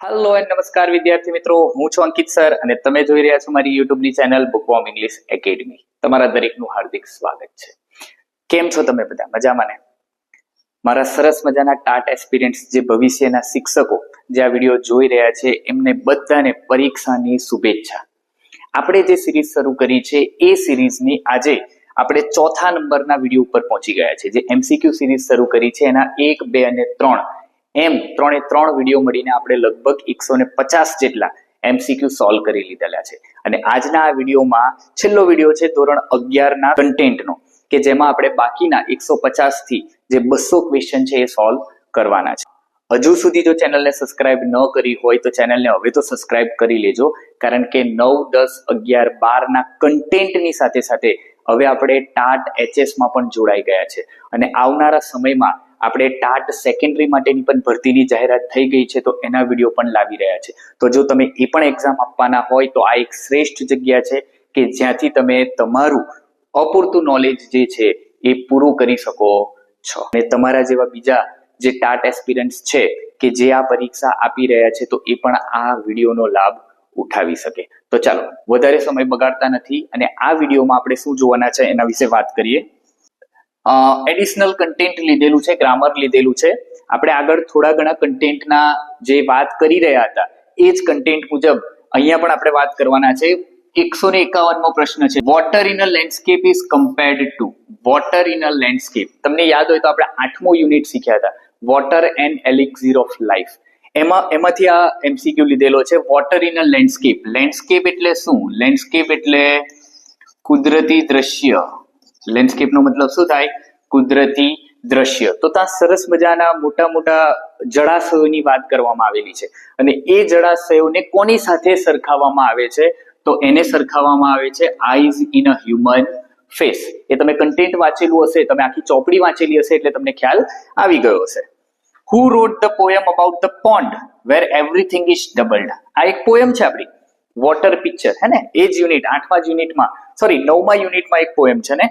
Hello and નમસ્કાર વિદ્યાર્થી મિત્રો, હું છું અંકિત સર અને તમે જોઈ રહ્યા છો મારી YouTube ની ચેનલ બુકવોર્મ ઇંગ્લિશ એકેડમી. તમારા દરેકનું હાર્દિક સ્વાગત છે. કેમ છો તમે બધા? મજામાં ને? મારા સરસ મજાના ટાટ એસ્પિરન્ટ્સ જે ભવિષ્યના શિક્ષકો જે આ વિડીયો જોઈ રહ્યા છે એમને બધાને પરીક્ષાની શુભેચ્છા. આપણે જે સિરીઝ શરૂ કરી છે એ સિરીઝની આજે આપણે ચોથા નંબરના વિડીયો ઉપર પહોંચી ગયા છે. જે MCQ સિરીઝ શરૂ કરી છે એના 1, 2 અને 3 એમ ત્રણ વિડીયો મળીને આપણે લગભગ 150 જેટલા MCQ સોલ્વ કરી લીધેલા છે. અને આજના આ વિડીયોમાં છેલ્લો વિડીયો છે ધોરણ 11 ના કન્ટેન્ટનો, કે જેમાં આપણે બાકીના 150 થી જે 200 ક્વેશ્ચન છે એ સોલ્વ કરવાના છે. હજુ સુધી જો ચેનલને સબસ્ક્રાઇબ ન કરી હોય તો ચેનલને હવે તો સબસ્ક્રાઇબ કરી લેજો, કારણ કે 9, 10, 11, 12 ના કન્ટેન્ટની સાથે સાથે હવે આપણે ટાટ HS માં પણ જોડાઈ ગયા છે. અને આવનારા સમયમાં આપણે ટાટ સેકન્ડરી માટેની પણ ભરતીની જાહેરાત થઈ ગઈ છે, તો એના વિડીયો પણ લાવી રહ્યા છે. તો જો તમે એ પણ એક્ઝામ આપવાના હોય તો આ એક શ્રેષ્ઠ જગ્યા છે કે જ્યાંથી તમે તમારું અપૂરતું નોલેજ જે છે એ પૂરું કરી શકો છો. અને તમારા જેવા બીજા જે ટાટ એસ્પિરન્ટ્સ છે કે જે આ પરીક્ષા આપી રહ્યા છે તો એ પણ આ વિડીયોનો લાભ ઉઠાવી શકે. તો ચાલો વધારે સમય બગાડતા નથી અને આ વિડીયોમાં આપણે શું જોવાના છે એના વિશે વાત કરીએ. એડિશનલ કન્ટેન્ટ લીધેલું છે, ગ્રામર લીધેલું છે. આપણે આગળ થોડા ઘણા કન્ટેન્ટના જે વાત કરી રહ્યા હતા એ જ કન્ટેન્ટ મુજબ અહીંયા પણ આપણે વાત કરવાના છે. 151મો પ્રશ્ન છે, water in a landscape is compared to. Water in a landscape, તમને યાદ હોય તો આપણે 8મો યુનિટ શીખ્યા હતા, વોટર એન્ડ એલિક્સિર ઓફ લાઈફ. એમાંથી આ MCQ લીધેલો છે. Water in a landscape. Landscape એટલે શું? લેન્ડસ્કેપ એટલે કુદરતી દ્રશ્ય. લેન્ડસ્કેપ નો મતલબ શું થાય? કુદરતી દ્રશ્ય. તો ત્યાં સરસ મજાના મોટા મોટા જળાશયોની વાત કરવામાં આવેલી છે અને એ જળાશયોને કોની સાથે સરખાવવામાં આવે છે? તો એને સરખાવવામાં આવે છે eyes in a human face. એ તમે કન્ટેન્ટ વાંચેલું હશે, તમે આખી ચોપડી વાંચેલી હશે એટલે તમને ખ્યાલ આવી ગયો હશે. Who wrote the poem about the pond where everything is doubled? આ એક પોએમ છે આપણી, વોટર પિક્ચર, હે ને? એ જ યુનિટ 8મા યુનિટમાં, સોરી 9મા યુનિટમાં એક પોએમ છે ને,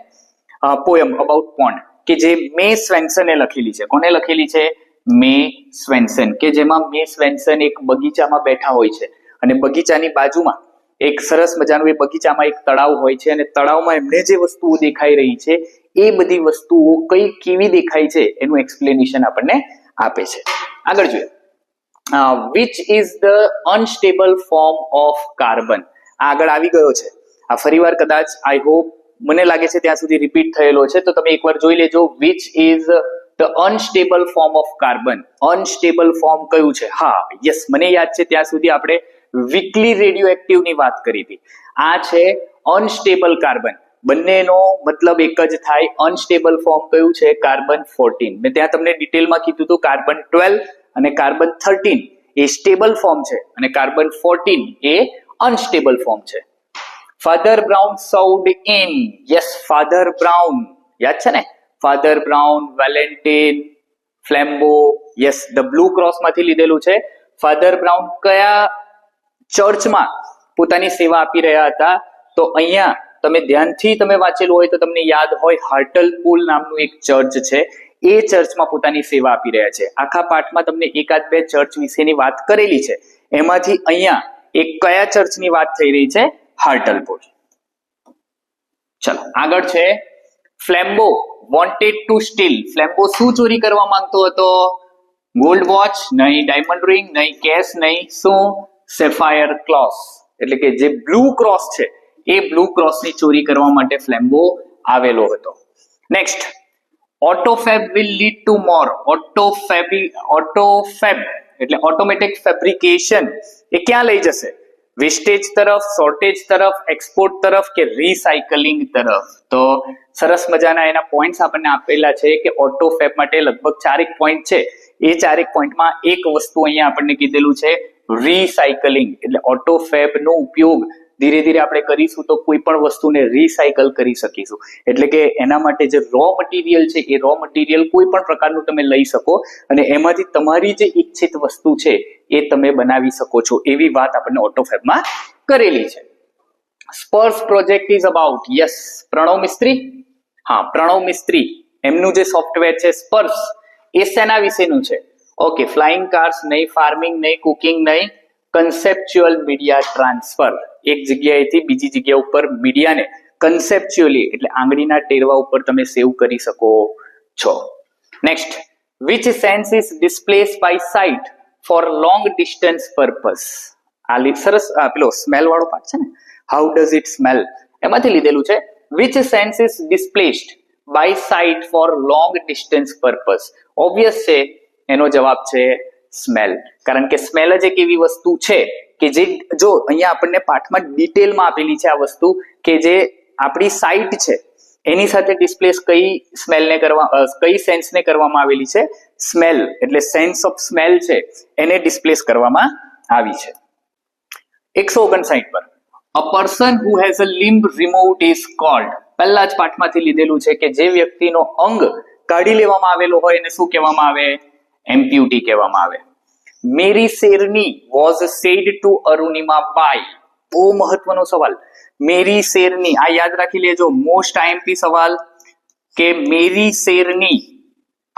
પોએમ અબાઉટ પોન્ડ, કે જે મે સ્વેન્સને લખેલી છે. કોને લખેલી છે? મે સ્વેન્સન. કે જેમાં મે સ્વેન્સન એક બગીચામાં બેઠા હોય છે અને બગીચાની બાજુમાં એક સરસ મજાનું એ બગીચામાં એક તળાવ હોય છે અને તળાવમાં એમને જે વસ્તુઓ દેખાઈ રહી છે એ બધી વસ્તુઓ કઈ કેવી દેખાય છે એનું એક્સપ્લેનેશન આપણને આપે છે. આગળ જોઈએ, which is the unstable form of carbon. આગળ આવી ગયો છે. આ ફરીવાર કદાચ આઈ હોપ, મને લાગે છે ત્યાં સુધી રિપીટ થયેલો છે, તો તમે એકવાર જોઈ લેજો. which is the unstable form of carbon. Unstable form કયું છે? હા, યસ, મને યાદ છે ત્યાં સુધી આપણે વીકલી રેડિયો એક્ટિવ ની વાત કરી હતી. આ છે અનસ્ટેબલ કાર્બન. બંનેનો મતલબ એક જ થાય. અનસ્ટેબલ ફોર્મ કયું છે? કાર્બન 14. મેં ત્યાં તમને ડિટેલમાં કીધું હતું કાર્બન 12 અને કાર્બન 13 એ સ્ટેબલ ફોર્મ છે અને કાર્બન 14 એ અનસ્ટેબલ ફોર્મ છે. Father Brown served in. Yes, Father Brown યાદ છે ને? Father Brown, Valentin, Flambeau. Yes, the blue cross માંથી લીધેલું છે. ફાધર બ્રાઉન કયા ચર્ચમાં પોતાની સેવા આપી રહ્યા હતા? તો અહીંયા તમે ધ્યાનથી તમે વાંચેલું હોય તો તમને યાદ હોય, હાર્ટલપુલ નામનું એક ચર્ચ છે, એ ચર્ચમાં પોતાની સેવા આપી રહ્યા છે. આખા પાઠમાં તમને 1-2 ચર્ચ વિશેની વાત કરેલી છે, એમાંથી અહીંયા એક કયા ચર્ચની વાત થઈ રહી છે? હાર્ટલપુલ. ચલો આગળ છે, ફ્લેમ્બો વોન્ટેડ ટુ સ્ટીલ. ફ્લેમ્બો શું ચોરી કરવા માંગતો હતો? ગોલ્ડ વોચ નહીં, ડાયમંડ રિંગ નહીં, કેશ નહીં, શું? Sapphire cloth. એટલે કે જે બ્લુ ક્રોસ છે એ બ્લુ ક્રોસની ચોરી કરવા માટે ફ્લેમ્બો આવેલો હતો. નેક્સ્ટ, ઓટોફેબ વિલ લીડ ટુ મોર. ઓટોફેબ એટલે ઓટોમેટિક ફેબ્રિકેશન એ ક્યાં લઈ જશે? વેસ્ટેજ તરફ, શોર્ટેજ તરફ, એક્સપોર્ટ તરફ કે રિસાયકલિંગ તરફ? તો સરસ મજાના એના પોઈન્ટ્સ આપણને આપેલા છે કે ઓટોફેબ માટે લગભગ 4 પોઈન્ટ છે. એ 4 પોઈન્ટમાં એક વસ્તુ અહીંયા આપણને કીધેલું છે રિસાયકલિંગ. એટલે ઓટોફેબ નો ઉપયોગ ધીરે ધીરે આપણે કરીશું તો કોઈ પણ વસ્તુને રિસાયકલ કરી શકીશું. એટલે કે એના માટે જે રો મટીરિયલ છે એ રો મટીરિયલ કોઈ પણ પ્રકારનું તમે લઈ શકો અને એમાંથી તમારી જે ઈચ્છિત વસ્તુ છે એ તમે બનાવી શકો છો, એવી વાત આપણને ઓટોફેબમાં કરેલી છે. Sparsh project is about. Yes, Pranav Mistry. હા, પ્રણવ મિસ્ત્રી એમનું જે સોફ્ટવેર છે સ્પર્શ, એ શેના વિશેનું છે? ઓકે, ફ્લાઇંગ કાર્સ નહીં, ફાર્મિંગ નહીં, કુકિંગ નહીં, કન્સેપ્ચ્યુઅલ મીડિયા ટ્રાન્સફર. એક જગ્યાએથી બીજી જગ્યા ઉપર મીડિયાને કન્સેપ્ચ્યુઅલી એટલે આંગળીના ટેરવા ઉપર તમે સેવ કરી શકો છો. Next, which sense is displaced by sight for long distance purpose? આ સરસ પેલો સ્મેલ વાળો પાર્ટ છે ને, how does it smell, એમાંથી લીધેલું છે. which sense is displaced by sight for long distance purpose? obvious છે, એનો જવાબ છે સ્મેલ. કારણ કે સ્મેલ જ એક એવી વસ્તુ છે કે જે, જો અહીંયા આપણને પાઠમાં ડિટેલમાં આપેલી છે આ વસ્તુ, કે જે આપણી સાઇટ છે એની સાથે ડિસ્પ્લેસ કઈ સ્મેલને કઈ સેન્સને કરવામાં આવેલી છે, સ્મેલ એટલે સેન્સ ઓફ સ્મેલ છે એને ડિસ્પ્લેસ કરવામાં આવી છે. 159 પર, a person who has a limb removed is called. પહેલા જ પાઠમાંથી લીધેલું છે કે જે વ્યક્તિનો અંગ કાઢી લેવામાં આવેલો હોય એને શું કહેવામાં આવે, એમ્પ્યુટી કહેવામાં આવે. Mary Sherney was said to Arunima by. બહુ મહત્વનો સવાલ. મેરી શેરની, આ યાદ રાખી લેજો, મોસ્ટ આઈએમપી સવાલ કે મેરી શેરની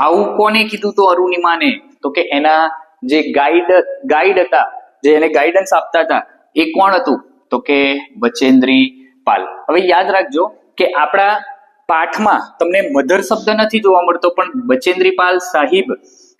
આવું કોને કીધું તો અરુણિમાને, તો કે એના જે ગાઈડ હતા, જે એને ગાઈડન્સ આપતા હતા એ કોણ હતું, તો કે બચેન્દ્રી પાલ. હવે યાદ રાખજો કે આપણા પાઠમાં તમને મધર શબ્દ નથી જોવા મળતો, પણ બચેન્દ્રી પાલ સાહિબ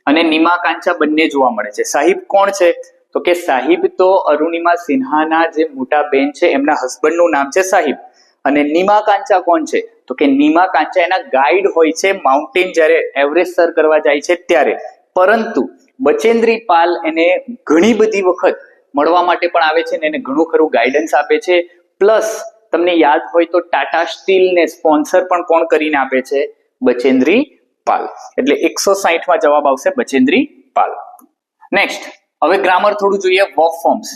અને નિમા કાંચા બંને જોવા મળે છે. સાહિબ કોણ છે, તો કે સાહિબ તો અરુણિમા સિન્હાના જે મોટા બેન છે એમના હસબન્ડનું નામ છે સાહિબ. અને નિમા કાંચા કોણ છે, તો કે નિમા કાંચા એના ગાઈડ હોય છે માઉન્ટેન જ્યારે એવરેસ્ટ સર કરવા જાય છે ત્યારે. પરંતુ બચેન્દ્રી પાલ એને ઘણી બધી વખત મળવા માટે પણ આવે છે ને એને ઘણું ખરું ગાઈડન્સ આપે છે. પ્લસ તમને યાદ હોય તો ટાટા સ્ટીલ ને સ્પોન્સર પણ કોણ કરીને આપે છે, બચેન્દ્રી પાલ. એટલે 160 માં જવાબ આવશે બચેન્દ્રી પાલ. નેક્સ્ટ, હવે ગ્રામર થોડું જોઈએ. Verb forms.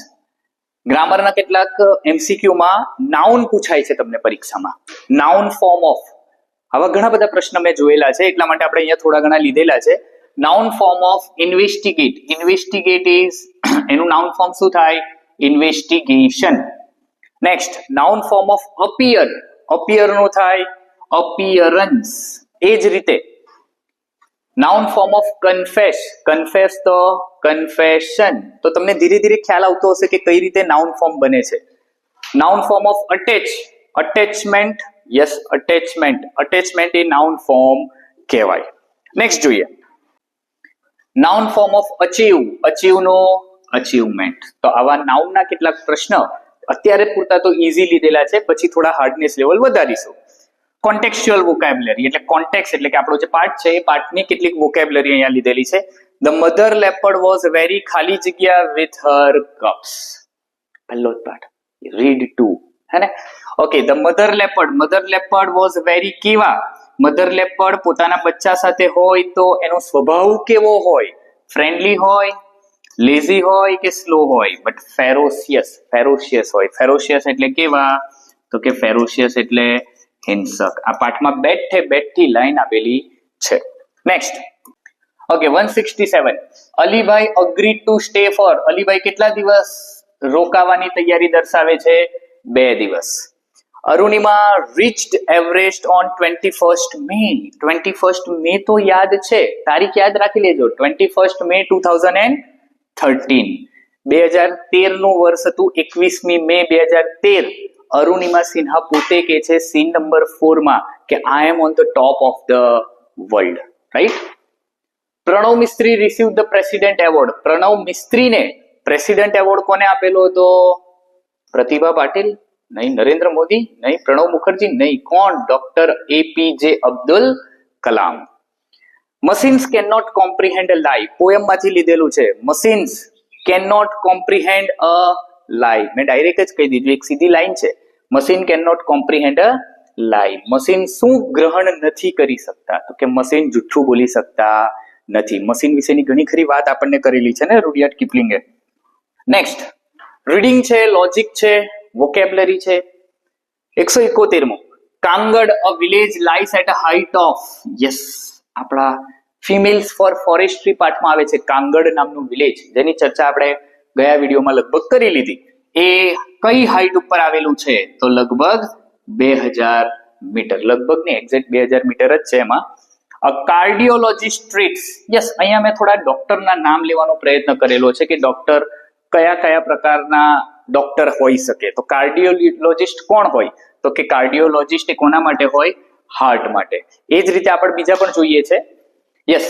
ગ્રામરના કેટલાક એમસીક્યુ માં નાઉન પૂછાય છે તમને પરીક્ષામાં. નાઉન ફોર્મ ઓફ, આવા ઘણા બધા પ્રશ્ન મેં જોયેલા છે એટલા માટે આપણે અહીંયા થોડા ઘણા લીધેલા છે. Noun form of investigate. Investigate is, એનું નાઉન ફોર્મ શું થાય, investigation. Next, noun form of appear. Appear નું થાય અપિયરન્સ. એ જ રીતે noun form of confess. Confess તો કન્ફેશન. તો તમને ધીરે ધીરે ખ્યાલ આવતો હશે કે કઈ રીતે નાઉન ફોર્મ બને છે. Noun form of attach. Attachment, yes attachment. Attachment એ નાઉન ફોર્મ કહેવાય. નેક્સ્ટ જોઈએ, noun form of achieve. Achieve નો અચીવમેન્ટ. તો આવા નાઉનના કેટલાક પ્રશ્ન અત્યારે પૂરતા તો ઈઝી લીધેલા છે, પછી થોડા હાર્ડનેસ લેવલ વધારીશું. કોન્ટેક્સ્ચ્યુઅલ વોકેબ્યુલરી એટલે કોન્ટેક્સ્ટ એટલે કે આપણો જે પાર્ટ છે એ પાર્ટની કેટલીક વોકેબ્યુલરી અહીંયા લીધેલી છે. The mother leopard was very, ખાલી જગ્યા વિથ હર કપ્સ. પહેલો જ પાર્ટ, રીડ ટુ, હે ને. Okay, the mother leopard. Mother leopard was very, કેવા, મધર લેપર્ડ પોતાના બચ્ચા સાથે હોય તો એનો સ્વભાવ કેવો હોય, ફ્રેન્ડલી હોય, લેઝી હોય કે સ્લો હોય, બટ ફેરોશિયસ. ફેરોશિયસ હોય. ફેરોશિયસ એટલે કેવા, તો કે ફેરોશિયસ એટલે હિંસક. આ પાઠમાં બેઠી લાઈન આપેલી છે. Next, okay 167. Alibhai agree to stay four. Alibhai કેટલા દિવસ રોકાવાની તૈયારી દર્શાવે છે, 2 દિવસ. Arunima reached Everest on 21st May. 21st મે તો યાદ છે, તારીખ યાદ રાખી લેજો, 21st મે 2013. 2013 નું વર્ષ હતું, 21મી મે 2013. અરુણિમા સિન્હા પોતે કે છે સીન નંબર 4 માં કે I am on the top of the world, right. Pranav Mistry receive the president award. Pranav મિસ્ત્રીને પ્રેસિડેન્ટ એવોર્ડ કોને આપેલો હતો, પ્રતિભા પાટીલ નહીં, નરેન્દ્ર મોદી નહીં, પ્રણવ મુખર્જી નહીં, કોણ, doctor APJ Abdul Kalam. Machines can not comprehend a lie. Poem માંથી લીધેલું છે. Machines can not comprehend a lie. મેં ડાયરેક્ટ જ કહી દીધું, એક સીધી લાઈન છે. Machine can not comprehend a લાઈ. મશીન શું ગ્રહણ નથી કરી શકતા, તો કે મશીન જુઠ્ઠું બોલી શકતા નથી. મશીન વિશેની ઘણી ખરી વાત આપણને કરેલી છે ને રૂડિયાર્ડ કિપલિંગે. નેક્સ્ટ, રીડિંગ છે, લોજિક છે, વોકેબ્યુલરી છે. 171. કાંગડ a village lies at a height of, yes, આપણા ફિમેલ્સ ફોર ફોરેસ્ટ્રી પાઠમાં આવે છે કાંગડ નામનું વિલેજ, જેની ચર્ચા આપણે ગયા વિડીયોમાં લગભગ કરી લીધી. એ કઈ હાઈટ ઉપર આવેલું છે, તો લગભગ 2000 મીટર. લગભગ ને એક્ઝેક્ટ 2000 મીટર જ છે એમાં. Cardiologist treats. યસ, અહીંયા મેં થોડા ડોક્ટરના નામ લેવાનો પ્રયત્ન કરેલો છે કે ડોક્ટર કયા કયા પ્રકારના ડોક્ટર હોઈ શકે. તો કાર્ડિયોલોજીસ્ટ કોણ હોય? તો કે કાર્ડિયોલોજીસ્ટ એ કોના માટે હોય? હાર્ટ માટે. એ જ રીતે આપણે બીજા પણ જોઈએ છે. Yes,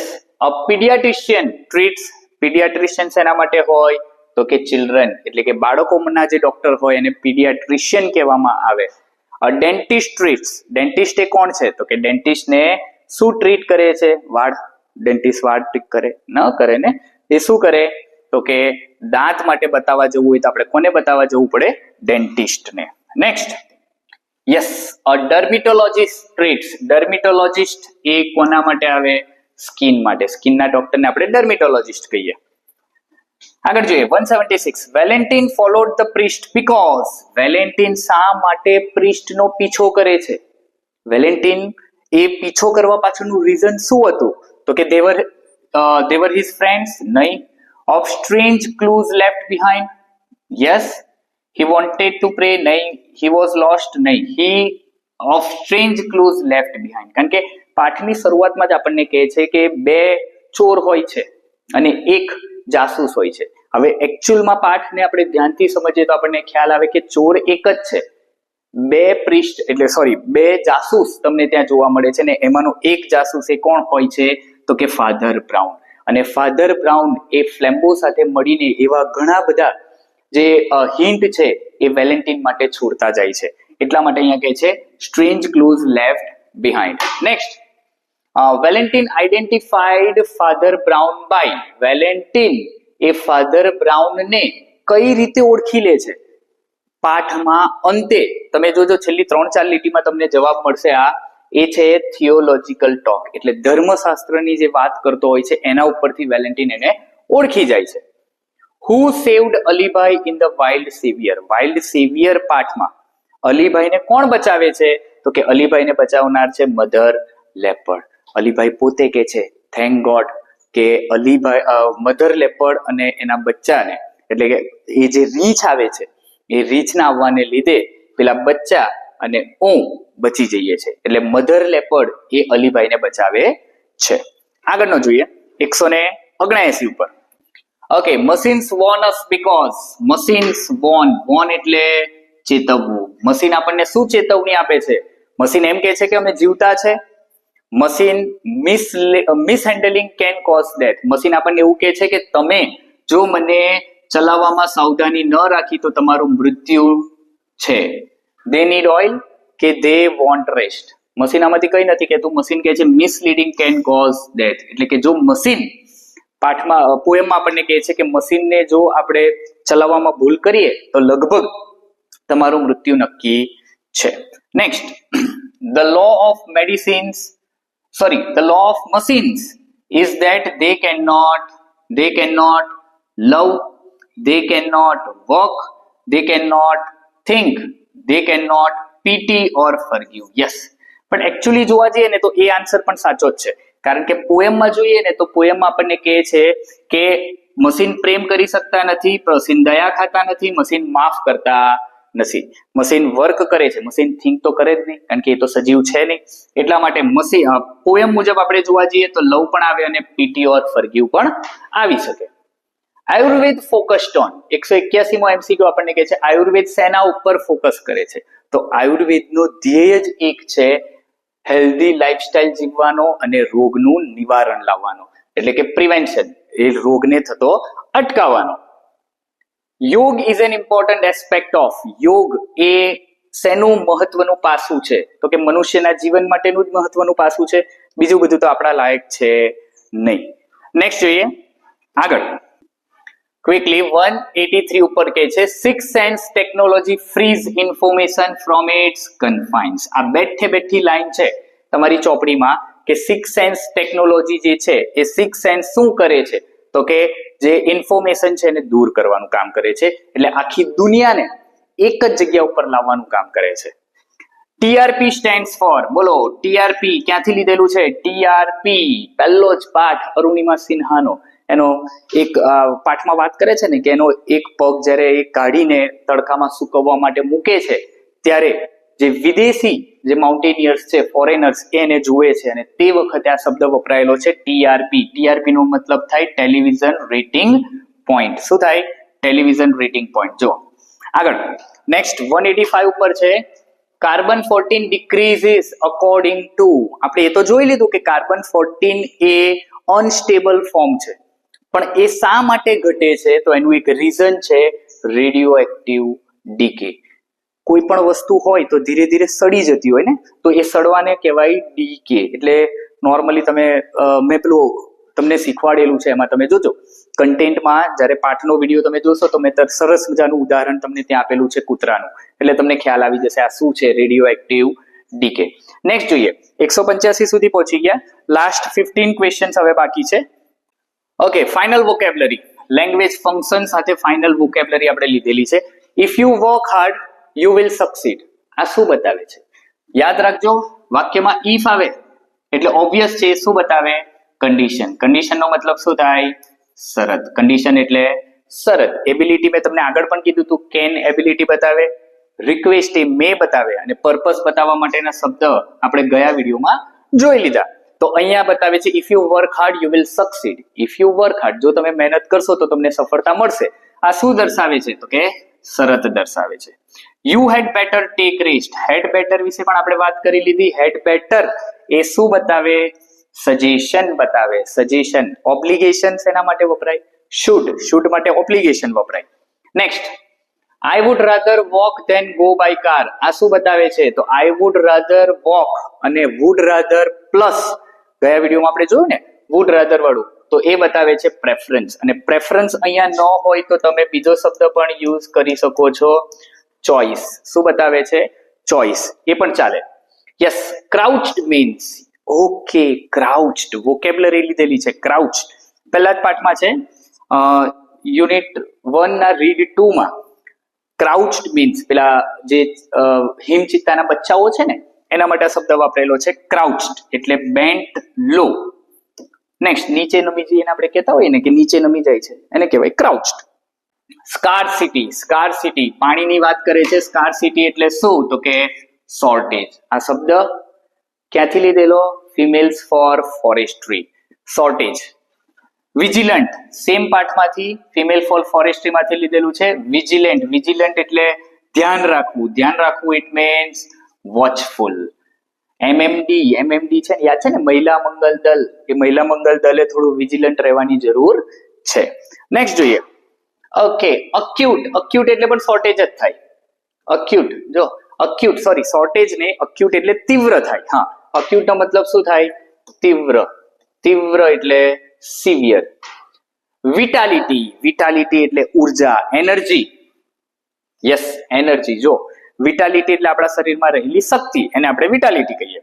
paediatrician treats. પીડિયાટ્રિશિયન શેના માટે હોય? તો કે ચિલ્ડ્રન, એટલે કે બાળકોના જે ડોક્ટર હોય એને પીડિયાટ્રિશિયન કહેવામાં આવે. Dentist treats. ડેન્ટિસ્ટ એ કોણ છે? તો કે ડેન્ટિસ્ટ ને શું ટ્રીટ કરે છે? વાળ. ડેન્ટિસ્ટ વાળ ટ્રીટ કરે ન કરે ને, એ શું કરે? તો કે દાંત માટે બતાવવા જવું હોય તો આપણે કોને બતાવવા જવું પડે? ડેન્ટિસ્ટ ને. Next, yes, dermatologist treats. Dermatologist એ કોના માટે આવે? સ્કિન માટે. સ્કિનના ડોક્ટરને આપણે ડર્મિટોલોજીસ્ટ કહીએ. આગળ જોઈએ 176. Valentine followed the priest because. Valentine શા માટે પ્રિસ્ટનો પીછો કરે છે? વેલેન્ટિન એ પીછો કરવા પાછળનું રીઝન શું હતું? તો કે they were his friends? નહીં. Of strange clues left behind? Yes. He wanted to pray? નહીં. He was lost? નહીં. He of strange clues left behind. કારણ કે પાઠની શરૂઆતમાં જ આપણને કહે છે કે બે ચોર હોય છે અને એક જાસૂસ હોય છે. હવે એકચ્યુઅલમાં પાઠને આપણે ધ્યાનથી સમજીએ તો આપણને ખ્યાલ આવે કે ચોર એક જ છે. બે જાસૂસ તમને ત્યાં જોવા મળે છે ને એમાંનો એક જાસૂસ એ કોણ હોય છે? તો કે ફાધર બ્રાઉન. અને ફાધર બ્રાઉન એ ફ્લેમ્બો સાથે મળીને એવા ઘણા બધા જે હિન્ટ છે એ વેલેન્ટિન માટે છોડતા જાય છે. એટલા માટે અહીંયા કહે છે strange clues left behind. Next, Valentin identified father Brown by. Valentin એ ફાધર બ્રાઉનને કઈ રીતે ઓળખી લે છે? પાઠમાં અંતે તમે જોજો છેલ્લી 3-4 લીટીમાં તમને જવાબ મળશે. આ એ છે થિયોલોજીકલ ટોક, એટલે ધર્મશાસ્ત્રની જે વાત કરતો હોય છે એના ઉપરથી વેલેન્ટિન એને ઓળખી જાય છે. Who saved Alibhai in the wild saviour. Wild saviour પાઠમાં અલીભાઈને કોણ બચાવે છે? તો કે અલીભાઈને બચાવનાર છે મધર લેપર્ડ. અલીભાઈ પોતે કે છે થેન્ક ગોડ કે અલીભાઈ મધર લેપર્ડ અને એના બચ્ચાને, એટલે કે એ જે રીંછ આવે છે એ રીંછના આવવાને લીધે પેલા બચ્ચા અને હું બચી જઈએ છે. એટલે મધર લેપર્ડ એ અલીભાઈને બચાવે છે. આગળનો જોઈએ 179 ઉપર. Okay, machines Warne us because. Machines Warne એટલે ચેતવવું. મશીન આપણને શું ચેતવણી આપે છે? મશીન એમ કહે છે કે અમે જીવતા છે. Machine mishandling can cause death. Machine આપણને એવું કહે છે કે તમે જો મને ચલાવવામાં સાવધાની ન રાખી તો તમારું મૃત્યુ છે. દે નીડ ઓઇલ કે દે વોન્ટ રેસ્ટ. મશીન આમાંથી કઈ નથી કહેતું. મશીન કહે છે મિસલીડિંગ કેન કોઝ ડેથ. એટલે કે જો મશીન પાઠમાં પોએમમાં આપણને કહે છે કે મશીનને જો આપણે ચલાવવામાં ભૂલ કરીએ તો લગભગ તમારું મૃત્યુ નક્કી છે. Next, the law of machines is that they cannot love, they cannot work, they cannot think, they cannot pity or forgive. Yes, પણ એકચ્યુઅલી જોવા જઈએ ને તો એ આન્સર પણ સાચો જ છે. કારણ કે પોએમમાં જોઈએ ને તો પોએમમાં આપણને કહે છે કે મશીન પ્રેમ કરી શકતા નથી, મશીન દયા ખાતા નથી, મશીન માફ કરતા નથી. મશીન વર્ક કરે છે, મશીન થિંક તો કરે જ નહીં, કારણ કે એ તો સજીવ છે નહીં. એટલા માટે મશીન પોએમ મુજબ આપણે જોવા જઈએ તો લવ પણ આવે અને પીટી ઓર ફોરગીવ પણ આવી શકે. આયુર્વેદ ફોકસ્ડ ઓન 181મો એમસીક્યુ આપણને કહે છે આયુર્વેદ શેના ઉપર ફોકસ કરે છે? તો આયુર્વેદનો ધ્યેય જ એક છે હેલ્ધી લાઇફસ્ટાઇલ જીવવાનો અને રોગનું નિવારણ લાવવાનો, એટલે કે પ્રિવેન્શન, એ રોગને થતો અટકાવવાનો. યોગ is an important aspect of. યોગ એ શેનું મહત્વનું પાસું છે? તો કે મનુષ્યના જીવન માટેનું જ મહત્વનું પાસું છે. બીજું બધું તો આપણા લાયક છે નહીં. નેક્સ્ટ જોઈએ આગળ ક્વિકલી. 183 ઉપર કહે છે six sense technology frees information from its confines. આ બેઠી લાઈન છે તમારી ચોપડીમાં કે સિક્સ સેન્સ ટેકનોલોજી જે છે એ સિક્સ સેન્સ શું કરે છે? તો કે જે ઇન્ફોર્મેશન છે એને દૂર કરવાનું કામ કરે છે. એટલે આખી દુનિયાને એક જ જગ્યા ઉપર લાવવાનું કામ કરે છે. TRP stands for. બોલો ટીઆરપી ક્યાંથી લીધેલું છે? ટીઆરપી પહેલો જ પાઠ અરુણિમા સિન્હાનો, એનો એક પાઠમાં વાત કરે છે ને કે એનો એક પગ જ્યારે એ કાઢીને તડકામાં સુકવવા માટે મૂકે છે ત્યારે જે વિદેશી જે માઉન્ટેનિયર્સ છે, ફોરેનર્સ, એને જુએ છે અને તે વખતે આ શબ્દ વપરાયેલો છે ટીઆરપી. ટીઆરપી નો મતલબ થાય ટેલિવિઝન રેટિંગ પોઈન્ટ. શું થાય? Television rating point. જો આગળ નેક્સ્ટ 185 ઉપર છે કાર્બન 14 ડિક્રીઝિસ અકોર્ડિંગ ટુ. આપણે એ તો જોઈ લીધું કે કાર્બન 14 એ અનસ્ટેબલ ફોર્મ છે, પણ એ શા માટે ઘટે છે? તો એનું એક રીઝન છે રેડિયો એક્ટિવ ડીકે. કોઈ પણ વસ્તુ હોય તો ધીરે ધીરે સડી જતી હોય ને, તો એ સડવાને કહેવાય ડીકે. એટલે નોર્મલી તમે મેં પેલું તમને શીખવાડેલું છે એમાં તમે જોજો કન્ટેન્ટમાં, જ્યારે પાઠનો વિડીયો તમે જોશો તો મેં સરસ મજાનું ઉદાહરણ તમને ત્યાં આપેલું છે કૂતરાનું, એટલે તમને ખ્યાલ આવી જશે આ શું છે રેડિયો એક્ટિવ ડીકે. નેક્સ્ટ જોઈએ 185 સુધી પહોંચી ગયા. લાસ્ટ 15 ક્વેશ્ચન્સ હવે બાકી છે. Okay, final vocabulary, language function સાથે ફાઇનલ વોકેબ્યુલરી આપણે લીધેલી છે. If you work hard you will succeed. આ શું બતાવે છે? યાદ રાખજો, વાક્યમાં ઇફ આવે એટલે ઓબ્વિયસ છે શું બતાવે? કન્ડિશન. કન્ડિશન નો મતલબ શું થાય? શરત. કન્ડિશન એટલે શરત. એબિલિટી મેં તમને આગળ પણ કીધું હતું, કેન એબિલિટી બતાવે, રિક્વેસ્ટ એ મે બતાવે, અને પર્પસ બતાવવા માટેના શબ્દ આપણે ગયા વિડીયોમાં જોઈ લીધા. તો અહીંયા બતાવે છે if you work hard you will succeed. If you work hard, જો તમે મહેનત કરશો તો તમને સફળતા મળશે. આ શું દર્શાવે છે? તો કે શરત દર્શાવે છે. You had better take rest. Had better વિશે પણ આપણે વાત કરી લીધી. હેડ બેટર એ શું બતાવે? સજેશન બતાવે. સજેશન. ઓબ્લિગેશન શેના માટે વપરાય? શુડ. શુડ માટે ઓબ્લિગેશન વપરાય. Next, I would rather walk than go by car. આ શું બતાવે છે? તો આઈ વુડ રાધર વોક અને વુડ રાધર પ્લસ ગયા વિડીયોમાં આપણે જોયું ને વુડ રાધર વાળું, તો એ બતાવે છે પ્રેફરન્સ. અને પ્રેફરન્સ અહીંયા ન હોય તો તમે બીજો શબ્દ પણ યુઝ કરી શકો છો, ચોઇસ. શું બતાવે છે? ચોઇસ. એ પણ ચાલે. Yes, crouched means. Okay, crouched vocabulary લીધેલી છે. ક્રાઉચ્ડ પહેલા જ પાઠમાં છે, યુનિટ 1 ના રીડ 2 માં. ક્રાઉચ્ડ મીન્સ પેલા જે હિમચિત્તાના બચ્ચાઓ છે ને એના માટે શબ્દ વાપરેલો છે ક્રાઉચ્ડ, એટલે બેન્ટ લો. નેક્સ્ટ, નીચે નમી જઈએ, આપણે કહેતા હોઈએ ને કે નીચે નમી જાય છે, એને કહેવાય ક્રાઉચ્ડ. સ્કાર્સિટી. સ્કાર્સિટી પાણીની વાત કરે છે. સ્કાર્સિટી એટલે શું? તો કે શોર્ટેજ. આ શબ્દ ક્યાંથી લીધેલો? Females for forestry. Shortage. Vigilant same પાઠમાંથી ફિમેલ ફોર ફોરેસ્ટ્રી માંથી લીધેલું છે. વિજિલન્ટ. વિજિલન્ટ એટલે ધ્યાન રાખવું. ધ્યાન રાખવું ઇટ મીન્સ વોચફુલ. એમએમડી. એમએમડી છે ને, યાદ છે ને, મહિલા મંગલ દળ. એ મહિલા મંગલ દળે થોડું વિજિલન્ટ રહેવાની જરૂર છે. નેક્સ્ટ જોઈએ. ઓકે, અક્યુટ. અક્યુટ એટલે પણ શોર્ટેજ જ થાય. અક્યુટ, જો અક્યુટ, સોરી શોર્ટેજ ને અક્યુટ એટલે તીવ્ર થાય. હા, અક્યુટ નો મતલબ શું થાય? તીવ્ર. તીવ્ર એટલે સિવિયર. વિટાલિટી. વિટાલિટી એટલે ઉર્જા, એનર્જી. Yes, energy. જો વિટાલિટી એટલે આપણા શરીરમાં રહેલી શક્તિ, એને આપણે વિટાલિટી કહીએ.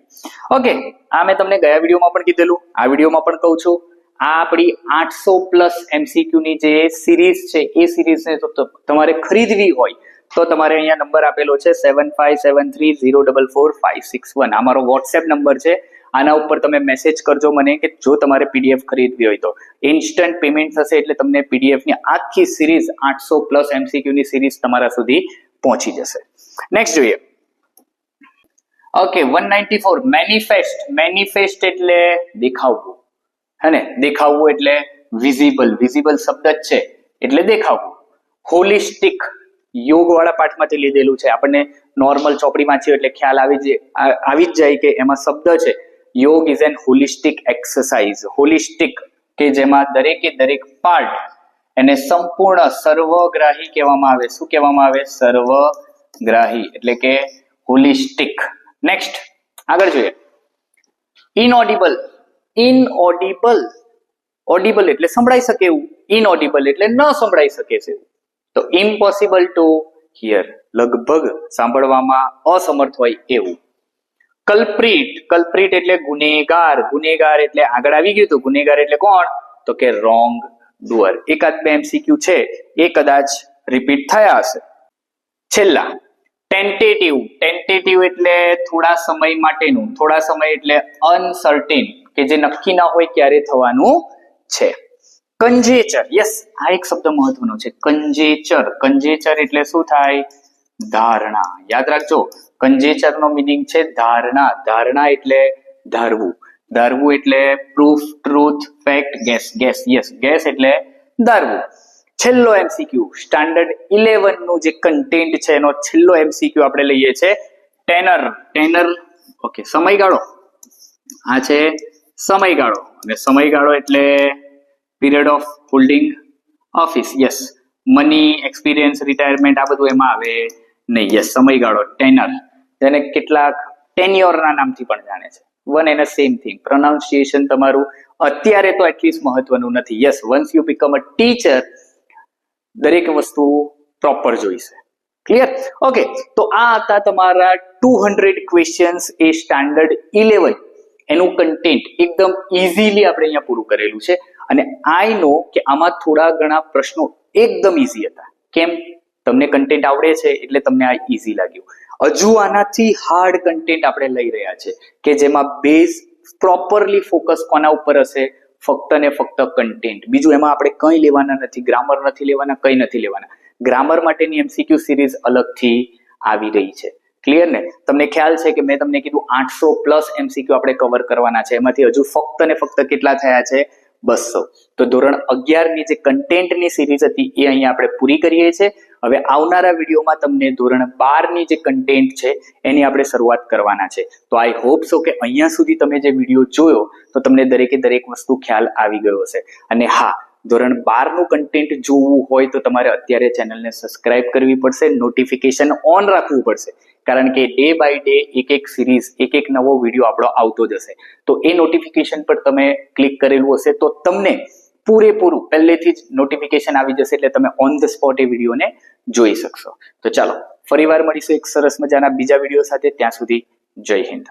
ઓકે, આ મેં તમને ગયા વિડીયોમાં પણ કીધેલું, આ વિડીયોમાં પણ કહું છું. આ આપણી 800+ MCQ ની જે સિરીઝ છે, એ સિરીઝને તમારે ખરીદવી હોય તો તમારે અહીંયા નંબર આપેલો છે 7573044561. આ મારો વોટ્સએપ નંબર છે. આના ઉપર તમે મેસેજ કરજો મને કે જો તમારે PDF ખરીદવી હોય તો. ઇન્સ્ટન્ટ પેમેન્ટ થશે એટલે તમને PDF ની આખી સિરીઝ 800+ MCQ ની સિરીઝ તમારા સુધી પહોંચી જશે. નેક્સ્ટ જોઈએ. Okay, 194 manifest. મેનિફેસ્ટ એટલે દેખાવવું, હે ને? દેખાવવું એટલે વિઝિબલ. વિઝિબલ શબ્દ જ છે એટલે દેખાવવું. હોલિસ્ટિક યોગ વાળા પાઠમાંથી લીધેલું છે. આપણને નોર્મલ ચોપડી વાંચીએ એટલે ખ્યાલ આવી જ જાય કે એમાં શબ્દ છે યોગ is an holistic exercise. Holistic કે જેમાં દરેકે દરેક પાર્ટ એને સંપૂર્ણ સર્વગ્રાહી કહેવામાં આવે. શું કહેવામાં આવે? સર્વગ્રાહી એટલે કે હોલિસ્ટિક. નેક્સ્ટ આગળ જોઈએ. ઇનઓડિબલ. ઇનઓડિબલ. ઓડિબલ એટલે સંભળાઈ શકે એવું, ઇનઓડિબલ એટલે ન સંભળાઈ શકે છે. તો ઇમ્પોસિબલ ટુ હિયર, લગભગ સાંભળવામાં અસમર્થ હોય એવું. કલ્પ્રિટ. કલ્પ્રિટ એટલે ગુનેગાર. ગુનેગાર એટલે આગળ આવી ગયું હતું. ગુનેગાર એટલે કોણ? તો કે રોંગ ડુઅર. એકાદ બે MCQ છે એ કદાચ રિપીટ થયા હશે. છેલ્લા ટેન્ટેટિવ. ટેન્ટેટિવ એટલે થોડા સમય માટેનું. થોડા સમય એટલે અનસર્ટેન, કે જે નક્કી ના હોય ક્યારે થવાનું છે. કંજેચર. યસ, આ એક શબ્દ મહત્વનો છે, કંજેચર. કંજેચર એટલે શું થાય? ધારણા. યાદ રાખજો, conjecture નો meaning છે ધારણા. ધારણા એટલે ધારવું. ધારવું એટલે proof, truth, fact, guess. guess, yes, guess એટલે ધારવું. છેલ્લો MCQ સ્ટાન્ડર્ડ 11 નું જે કન્ટેન્ટ છે એનો છેલ્લો MCQ આપણે લઈએ છે ટેનર. ટેનર ઓકે, સમયગાળો. આ છે સમયગાળો, અને સમયગાળો એટલે period of holding office. Yes, money, experience, retirement આ બધું એમાં આવે નહીં. યસ, સમયગાળો ટેનર, જેને કેટલાક ટેન્યોરના નામથી પણ જાણે છે. One and same thing. Pronunciation તમારું અત્યારે તો એટલીસ્ટ મહત્વનું નથી. Yes, once you become a teacher દરેક વસ્તુ પ્રોપર જોઈશે. ક્લિયર? ઓકે, તો આ હતા તમારા 200 ક્વેશ્ચન્સ એ સ્ટાન્ડર્ડ 11 એનું કન્ટેન્ટ એકદમ ઇઝીલી આપણે અહીંયા પૂરું કરેલું છે. અને આઈ નો કે આમાં થોડા ઘણા પ્રશ્નો એકદમ ઇઝી હતા. કેમ? તમને કન્ટેન્ટ આવડે છે એટલે તમને આ ઇઝી લાગ્યું. હજુ આનાથી હાર્ડ કન્ટેન્ટ આપણે લઈ રહ્યા છે કે જેમાં બેઝ પ્રોપરલી ફોકસ કોના ઉપર હશે? ફક્ત ને ફક્ત કન્ટેન્ટ. બીજું એમાં આપણે કંઈ લેવાના નથી, ગ્રામર નથી લેવાના, કંઈ નથી લેવાના. ગ્રામર માટેની MCQ સિરીઝ અલગથી આવી રહી છે. ક્લિયર ને? તમને ખ્યાલ છે કે મેં તમને કીધું 800+ MCQ આપણે કવર કરવાના છે. એમાંથી હજુ ફક્ત ને ફક્ત કેટલા થયા છે? 200. તો ધોરણ 11 ની જે કન્ટેન્ટની સિરીઝ હતી એ અહીંયા આપણે પૂરી કરીએ છીએ. હવે આવનારા વિડીયોમાં તમને ધોરણ 12 ની જે કન્ટેન્ટ છે એની આપણે શરૂઆત કરવાના છે. તો આઈ હોપ સો કે અહીંયા સુધી તમે જે વિડીયો જોયો તો તમને દરેકે દરેક વસ્તુ ખ્યાલ આવી ગયો હશે. અને હા, ધોરણ 12 નું કન્ટેન્ટ જોવું હોય તો તમારે અત્યારે ચેનલને સબસ્ક્રાઇબ કરવી પડશે, નોટિફિકેશન ઓન રાખવું પડશે, કારણ કે ડે બાય ડે એક સિરીઝ, એક નવો વિડીયો આપણો આવતો જશે. તો એ નોટિફિકેશન પર તમે ક્લિક કરેલું હશે તો તમને પૂરેપૂરું પહેલેથી જ નોટિફિકેશન આવી જશે, એટલે તમે ઓન ધ સ્પોટ એ વિડીયોને જોઈ શકશો. તો ચાલો ફરીવાર મળીશું એક સરસ મજાના બીજા વિડીયો સાથે. ત્યાં સુધી જય હિન્દ.